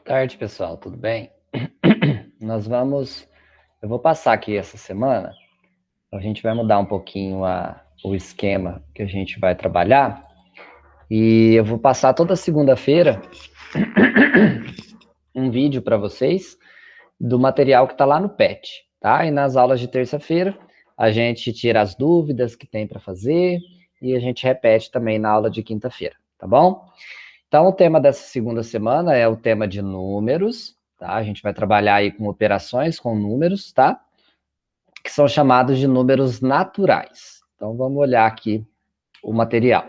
Tarde, pessoal, tudo bem? Eu vou passar aqui essa semana, a gente vai mudar um pouquinho o esquema que a gente vai trabalhar, e eu vou passar toda segunda-feira um vídeo para vocês do material que está lá no PET, tá? E nas aulas de terça-feira a gente tira as dúvidas que tem para fazer e a gente repete também na aula de quinta-feira, tá bom? Então, o tema dessa segunda semana é o tema de números, tá? A gente vai trabalhar aí com operações com números, tá? Que são chamados de números naturais. Então, vamos olhar aqui o material.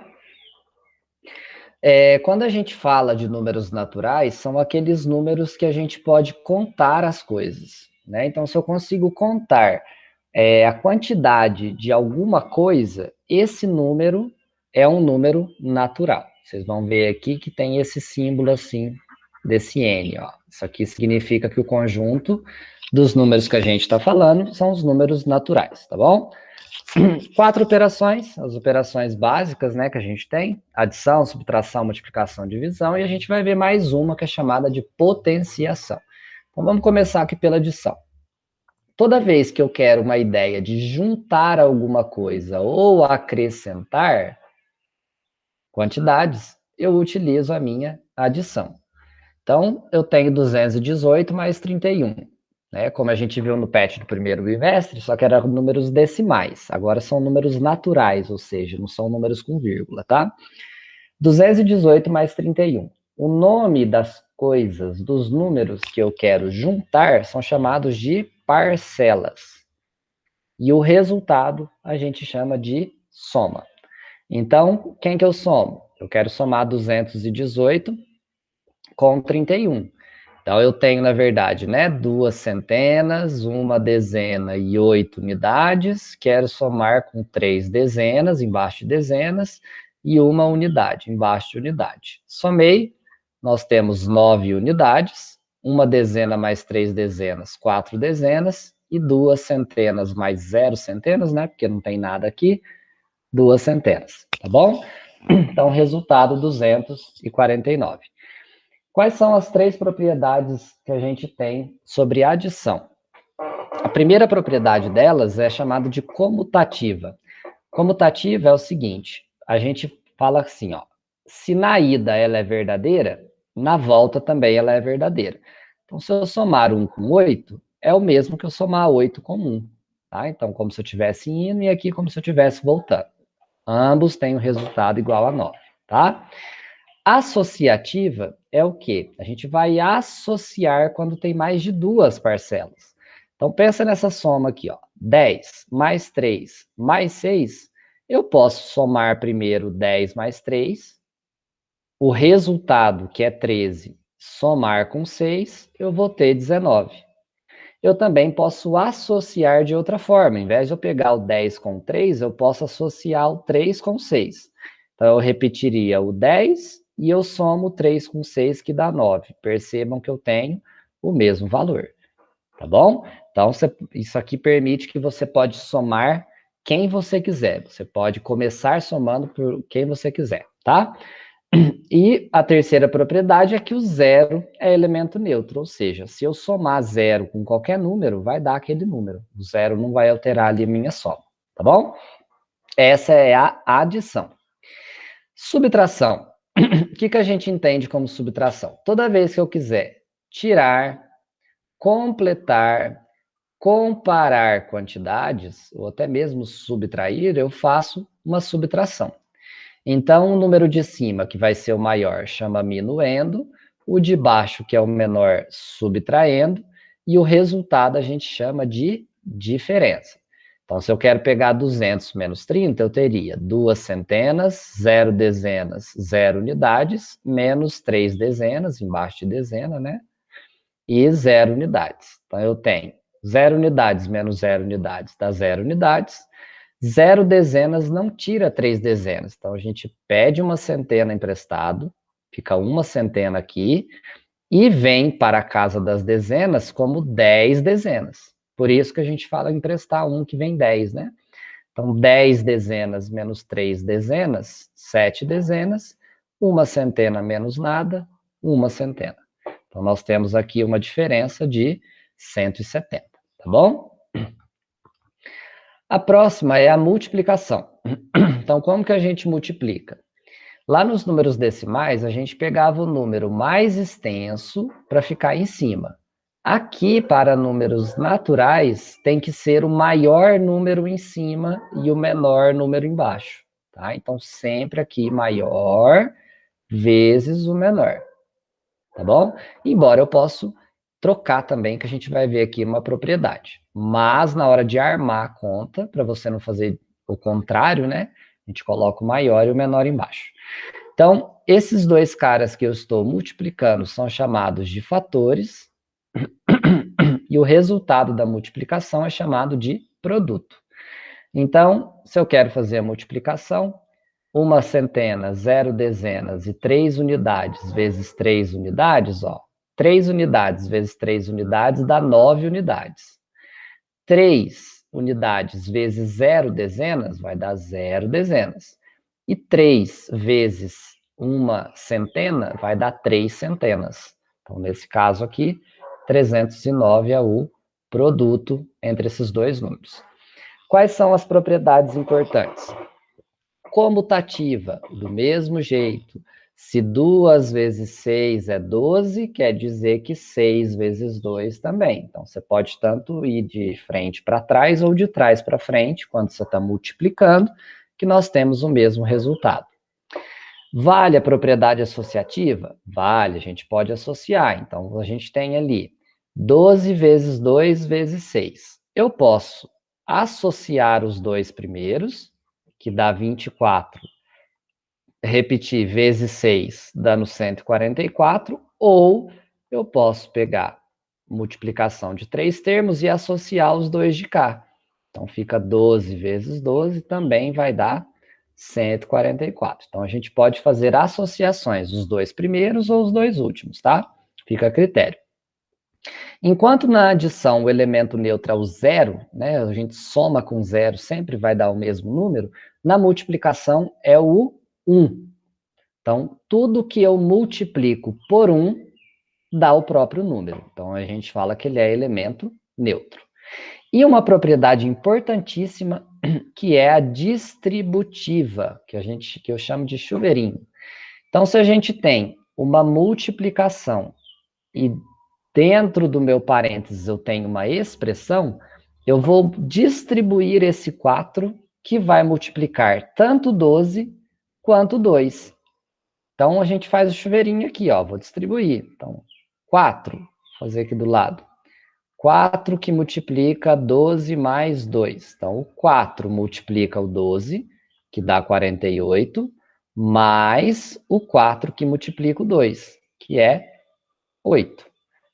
Quando a gente fala de números naturais, são aqueles números que a gente pode contar as coisas, né? Então, se eu consigo contar a quantidade de alguma coisa, esse número é um número natural. Vocês vão ver aqui que tem esse símbolo assim, desse N, ó. Isso aqui significa que o conjunto dos números que a gente está falando são os números naturais, tá bom? 4 operações, as operações básicas, né, que a gente tem, adição, subtração, multiplicação, divisão, e a gente vai ver mais uma que é chamada de potenciação. Então vamos começar aqui pela adição. Toda vez que eu quero uma ideia de juntar alguma coisa ou acrescentar quantidades, eu utilizo a minha adição. Então, eu tenho 218 mais 31, né? Como a gente viu no PET do primeiro bimestre, só que eram números decimais. Agora são números naturais, ou seja, não são números com vírgula, tá? 218 mais 31. O nome das coisas, dos números que eu quero juntar, são chamados de parcelas. E o resultado a gente chama de soma. Então, quem que eu somo? Eu quero somar 218 com 31. Então, eu tenho, na verdade, né, 2 centenas, 1 dezena e 8 unidades. Quero somar com 3 dezenas, embaixo de dezenas, e 1 unidade, embaixo de unidade. Somei, nós temos 9 unidades, 1 dezena mais 3 dezenas, 4 dezenas, e 2 centenas mais 0 centenas, né, porque não tem nada aqui, 2 centenas, tá bom? Então, resultado 249. Quais são as 3 propriedades que a gente tem sobre adição? A primeira propriedade delas é chamada de comutativa. Comutativa é o seguinte, a gente fala assim, ó, se na ida ela é verdadeira, na volta também ela é verdadeira. Então, se eu somar 1 com 8, é o mesmo que eu somar 8 com 1. Tá? Então, como se eu estivesse indo e aqui como se eu estivesse voltando. Ambos têm o resultado igual a 9, tá? Associativa é o quê? A gente vai associar quando tem mais de 2 parcelas. Então, pensa nessa soma aqui, ó. 10 mais 3 mais 6. Eu posso somar primeiro 10 mais 3. O resultado, que é 13, somar com 6, eu vou ter 19. Eu também posso associar de outra forma. Em vez de eu pegar o 10 com 3, eu posso associar o 3 com 6. Então, eu repetiria o 10 e eu somo 3 com 6, que dá 9. Percebam que eu tenho o mesmo valor, tá bom? Então, isso aqui permite que você pode somar quem você quiser. Você pode começar somando por quem você quiser, tá? E a terceira propriedade é que o zero é elemento neutro, ou seja, se eu somar zero com qualquer número, vai dar aquele número. O zero não vai alterar ali a minha soma, tá bom? Essa é a adição. Subtração. O que a gente entende como subtração? Toda vez que eu quiser tirar, completar, comparar quantidades, ou até mesmo subtrair, eu faço uma subtração. Então, o número de cima, que vai ser o maior, chama minuendo, o de baixo, que é o menor, subtraindo, e o resultado a gente chama de diferença. Então, se eu quero pegar 200 menos 30, eu teria 2 centenas, 0 dezenas, 0 unidades, menos 3 dezenas, embaixo de dezena, né? E 0 unidades. Então, eu tenho 0 unidades menos 0 unidades dá 0 unidades. 0 dezenas não tira 3 dezenas. Então, a gente pede uma centena emprestado, fica uma centena aqui, e vem para a casa das dezenas como 10 dezenas. Por isso que a gente fala emprestar um que vem 10, né? Então, 10 dezenas menos 3 dezenas, 7 dezenas, uma centena menos nada, uma centena. Então, nós temos aqui uma diferença de 170, tá bom? A próxima é a multiplicação. Então, como que a gente multiplica? Lá nos números decimais, a gente pegava o número mais extenso para ficar em cima. Aqui, para números naturais, tem que ser o maior número em cima e o menor número embaixo. Tá? Então, sempre aqui, maior vezes o menor. Tá bom? Embora eu possa trocar também, que a gente vai ver aqui uma propriedade. Mas, na hora de armar a conta, para você não fazer o contrário, né? A gente coloca o maior e o menor embaixo. Então, esses dois caras que eu estou multiplicando são chamados de fatores, e o resultado da multiplicação é chamado de produto. Então, se eu quero fazer a multiplicação, uma centena, 0 dezenas e 3 unidades vezes 3 unidades, ó, 3 unidades vezes 3 unidades dá 9 unidades. 3 unidades vezes 0 dezenas vai dar 0 dezenas. E 3 vezes uma centena vai dar 3 centenas. Então, nesse caso aqui, 309 é o produto entre esses dois números. Quais são as propriedades importantes? Comutativa, do mesmo jeito. Se 2 vezes 6 é 12, quer dizer que 6 vezes 2 também. Então, você pode tanto ir de frente para trás ou de trás para frente, quando você está multiplicando, que nós temos o mesmo resultado. Vale a propriedade associativa? Vale, a gente pode associar. Então, a gente tem ali 12 vezes 2 vezes 6. Eu posso associar os dois primeiros, que dá 24, repetir vezes 6, dando 144, ou eu posso pegar multiplicação de 3 termos e associar os dois de cá. Então, fica 12 vezes 12, também vai dar 144. Então, a gente pode fazer associações, os dois primeiros ou os dois últimos, tá? Fica a critério. Enquanto na adição o elemento neutro é o zero, né, a gente soma com zero, sempre vai dar o mesmo número, na multiplicação é o 1. Então, tudo que eu multiplico por 1 dá o próprio número. Então, a gente fala que ele é elemento neutro. E uma propriedade importantíssima, que é a distributiva, que eu chamo de chuveirinho. Então, se a gente tem uma multiplicação e dentro do meu parênteses eu tenho uma expressão, eu vou distribuir esse 4, que vai multiplicar tanto 12 quanto 2. Então, a gente faz o chuveirinho aqui, ó, vou distribuir. Então, 4, vou fazer aqui do lado. 4 que multiplica 12 mais 2. Então, o 4 multiplica o 12, que dá 48, mais o 4 que multiplica o 2, que é 8.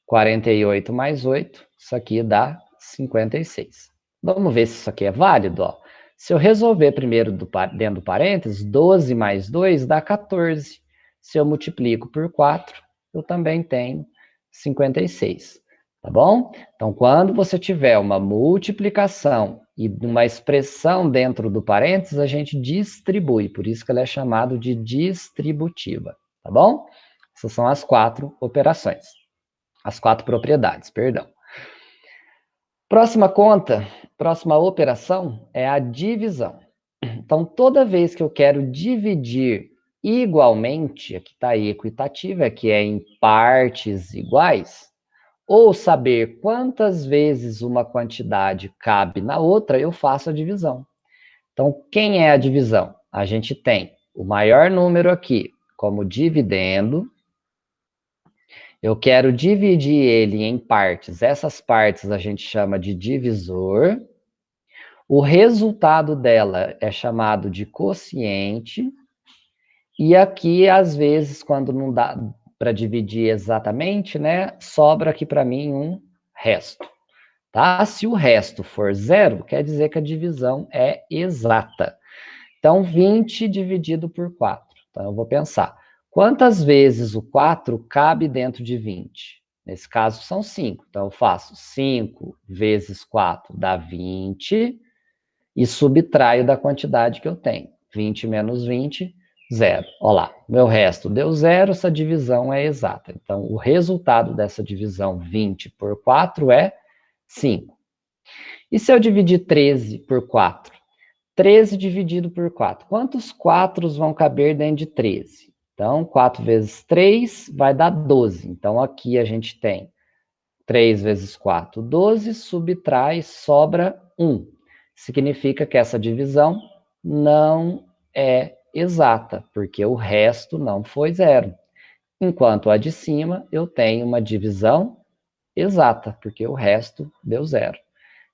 48 mais 8, isso aqui dá 56. Vamos ver se isso aqui é válido, ó. Se eu resolver primeiro dentro do parênteses, 12 mais 2 dá 14. Se eu multiplico por 4, eu também tenho 56. Tá bom? Então, quando você tiver uma multiplicação e uma expressão dentro do parênteses, a gente distribui. Por isso que ela é chamada de distributiva. Tá bom? Essas são as 4 operações. As 4 propriedades, perdão. Próxima conta, próxima operação é a divisão. Então, toda vez que eu quero dividir igualmente, aqui está equitativa, que é em partes iguais, ou saber quantas vezes uma quantidade cabe na outra, eu faço a divisão. Então, quem é a divisão? A gente tem o maior número aqui como dividendo. Eu quero dividir ele em partes. Essas partes a gente chama de divisor. O resultado dela é chamado de quociente. E aqui, às vezes, quando não dá para dividir exatamente, né, sobra aqui para mim um resto. Tá? Se o resto for zero, quer dizer que a divisão é exata. Então, 20 dividido por 4. Então, eu vou pensar, quantas vezes o 4 cabe dentro de 20? Nesse caso, são 5. Então, eu faço 5 vezes 4 dá 20 e subtraio da quantidade que eu tenho. 20 menos 20 0. Olha lá, meu resto deu 0, essa divisão é exata. Então, o resultado dessa divisão 20 por 4 é 5. E se eu dividir 13 por 4? 13 dividido por 4. Quantos 4 vão caber dentro de 13? Então, 4 vezes 3 vai dar 12. Então, aqui a gente tem 3 vezes 4, 12, subtrai, sobra 1. Significa que essa divisão não é exata, porque o resto não foi 0. Enquanto a de cima, eu tenho uma divisão exata, porque o resto deu 0.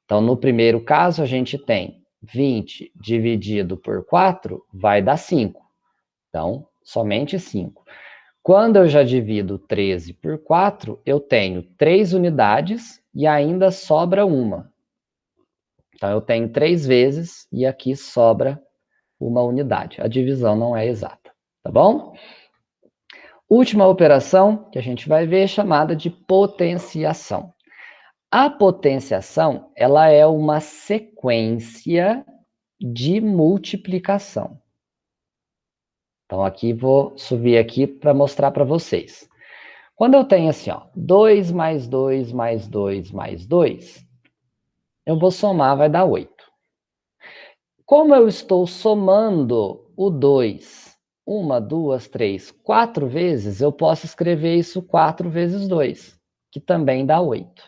Então, no primeiro caso, a gente tem 20 dividido por 4 vai dar 5. Então, somente 5. Quando eu já divido 13 por 4, eu tenho 3 unidades e ainda sobra uma. Então, eu tenho 3 vezes e aqui sobra uma unidade. A divisão não é exata, tá bom? Última operação que a gente vai ver é chamada de potenciação. A potenciação, ela é uma sequência de multiplicação. Então, aqui vou subir aqui para mostrar para vocês. Quando eu tenho assim, ó, 2 mais 2 mais 2 mais 2, eu vou somar, vai dar 8. Como eu estou somando o 2, 1, 2, 3, 4 vezes, eu posso escrever isso 4 vezes 2, que também dá 8.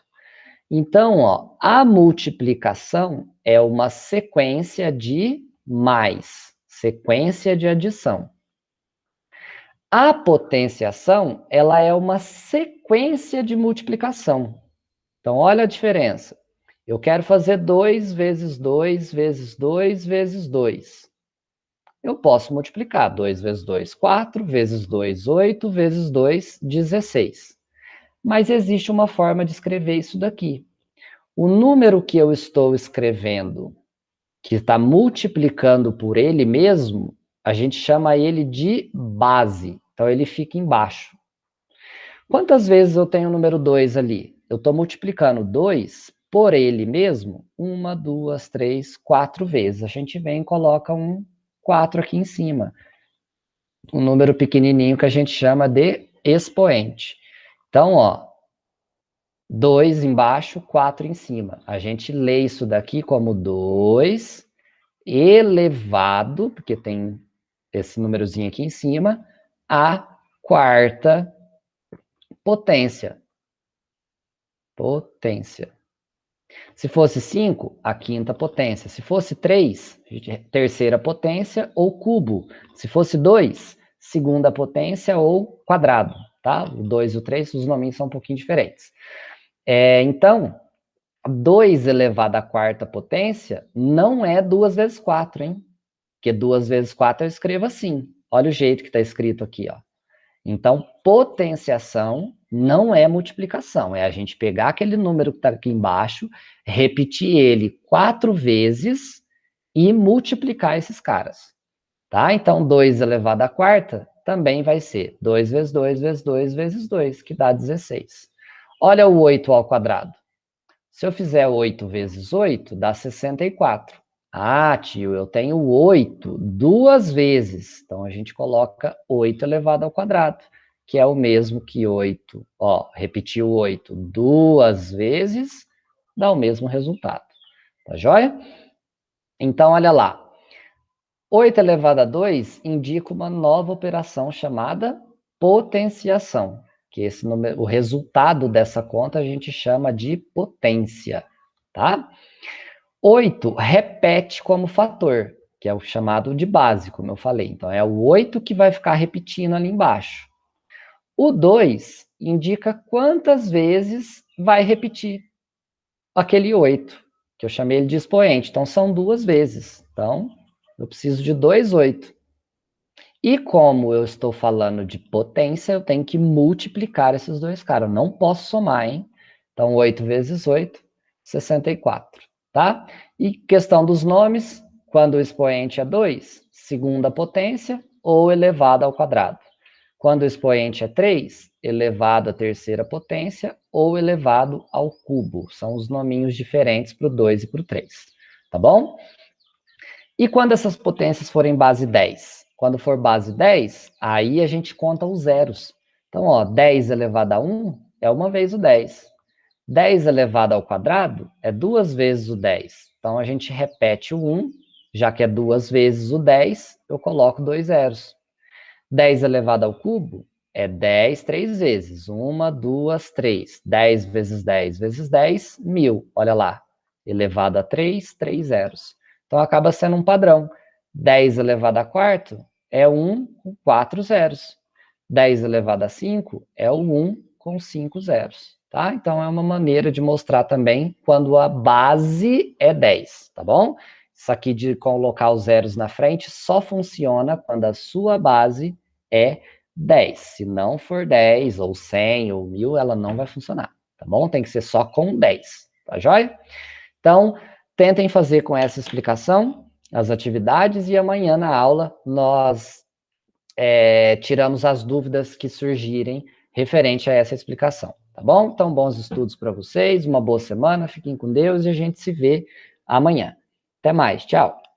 Então, ó, a multiplicação é uma sequência de mais, sequência de adição. A potenciação, ela é uma sequência de multiplicação. Então, olha a diferença. Eu quero fazer 2 vezes 2 vezes 2 vezes 2. Eu posso multiplicar 2 vezes 2, 4, vezes 2, 8, vezes 2, 16. Mas existe uma forma de escrever isso daqui. O número que eu estou escrevendo, que está multiplicando por ele mesmo, a gente chama ele de base. Então, ele fica embaixo. Quantas vezes eu tenho o número 2 ali? Eu estou multiplicando 2 por ele mesmo, 1, 2, 3, 4 vezes. A gente vem e coloca um 4 aqui em cima. Um número pequenininho que a gente chama de expoente. Então, ó, 2 embaixo, 4 em cima. A gente lê isso daqui como 2 elevado, porque tem esse númerozinho aqui em cima, à quarta potência. Potência. Se fosse 5, a quinta potência. Se fosse 3, terceira potência ou cubo. Se fosse 2, segunda potência ou quadrado. Tá? O 2 e o 3, os nominhos são um pouquinho diferentes. Então, 2 elevado à quarta potência não é 2 vezes 4, hein? Porque 2 vezes 4 eu escrevo assim. Olha o jeito que está escrito aqui, ó. Então, potenciação não é multiplicação, é a gente pegar aquele número que está aqui embaixo, repetir ele 4 vezes e multiplicar esses caras. Tá? Então, 2 elevado à quarta também vai ser 2 vezes 2 vezes 2 vezes 2, que dá 16. Olha o 8 ao quadrado. Se eu fizer 8 vezes 8, dá 64. Ah, tio, eu tenho 8 duas vezes. Então, a gente coloca 8 elevado ao quadrado, que é o mesmo que 8. Ó, repetir o 8 duas vezes, dá o mesmo resultado. Tá joia? Então, olha lá. 8 elevado a 2 indica uma nova operação chamada potenciação, que esse número, o resultado dessa conta a gente chama de potência, tá? 8 repete como fator, que é o chamado de base, como eu falei. Então, é o 8 que vai ficar repetindo ali embaixo. O 2 indica quantas vezes vai repetir aquele 8, que eu chamei ele de expoente. Então, são duas vezes. Então, eu preciso de 2 8. E como eu estou falando de potência, eu tenho que multiplicar esses dois caras. Eu não posso somar, hein? Então, 8 vezes 8, 64, tá? E questão dos nomes, quando o expoente é 2, segunda potência ou elevado ao quadrado. Quando o expoente é 3, elevado à terceira potência ou elevado ao cubo. São os nominhos diferentes para o 2 e para o 3, tá bom? E quando essas potências forem base 10? Quando for base 10, aí a gente conta os zeros. Então, ó, 10 elevado a 1 é uma vez o 10. 10 elevado ao quadrado é duas vezes o 10. Então, a gente repete o 1, já que é duas vezes o 10, eu coloco dois zeros. 10 elevado ao cubo é 10 três vezes. Uma, duas, três. 10 vezes 10 vezes 10, 1000. Olha lá. Elevado a 3, 3 zeros. Então, acaba sendo um padrão. 10 elevado a quarto é 1 com 4 zeros. 10 elevado a 5 é o 1 com 5 zeros. Tá? Então, é uma maneira de mostrar também quando a base é 10, tá bom? Isso aqui de colocar os zeros na frente só funciona quando a sua base é 10. Se não for 10, ou 100, ou 1000, ela não vai funcionar, tá bom? Tem que ser só com 10, tá joia? Então, tentem fazer com essa explicação as atividades e amanhã na aula nós tiramos as dúvidas que surgirem referente a essa explicação, tá bom? Então, bons estudos para vocês, uma boa semana, fiquem com Deus e a gente se vê amanhã. Até mais, tchau!